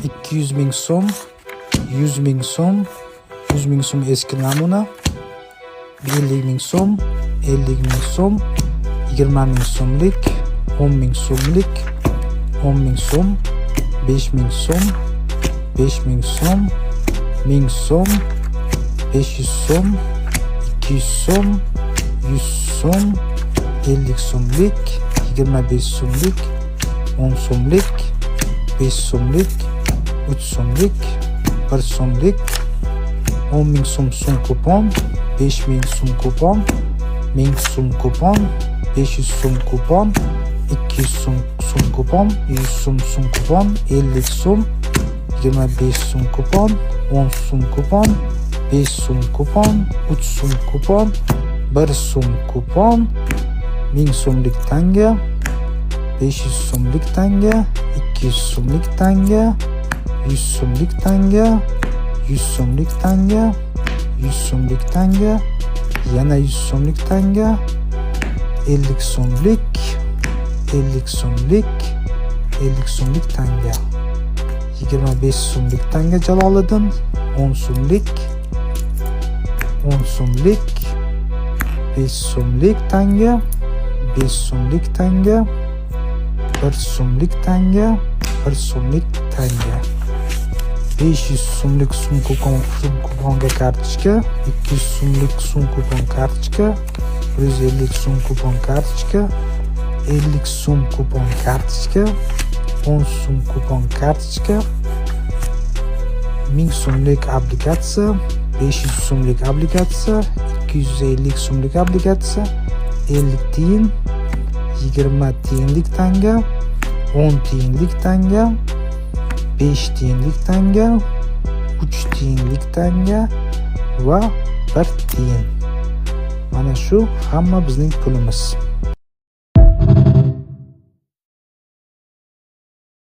200.000 so'm, 100.000 so'm, 100.000 so'm eski namuna, 50.000 so'm, 50.000 so'm, 20.000 so'mlik, 10.000 so'mlik, 10.000 so'm, 5.000 so'm, 5.000 so'm, 1.000 so'm, 500 so'm, 200 so'm, 100 so'm, 50 so'mlik, 25 so'mlik, 10 so'mlik, 5 so'mlik, 3 so'mlik, 1 so'mlik, 10.000 so'm so'm kupon, 5.000 so'm kupon, 1.000 so'm kupon, 500 so'm kupon, 200 so'm kupon, 100 so'm kupon, 50 so'm, 25 so'm kupon, 10 so'm kupon, 5 so'm kupon, 3 so'm kupon, 1 so'm kupon, 1000 so'mlik tanga, 500 so'mlik tanga, 200 so'mlik tanga, 100 so'mlik tanga, 100 so'mlik tanga, 100 so'mlik tanga, yana 100 so'mlik tanga, 50 so'mlik, 50 so'mlik, 50 so'mlik tanga, 25 so'mlik tanga Jaloliddin, 10 so'mlik, 10 so'mlik, 5 so'mlik tanga, 5 so'mlik tanga, 1 so'mlik tanga, 1 so'mlik tanga, 500 so'mlik so'm kuponga kartochka, 200 so'mlik so'm kupon kartochka, 150 so'm kupon kartochka, 50 so'm kupon kartochka, 10 so'm kupon kartochka, 1000 so'mlik obligatsiya, 500 so'mlik obligatsiya, 250 so'mlik obligatsiya, 50 tiyin, 20 tiyinlik tanga, 10 tiyinlik tanga, 5 tiyinlik tanga, 3 tiyinlik tanga va 1 tiyin. Mana shu hamma bizning pulimiz.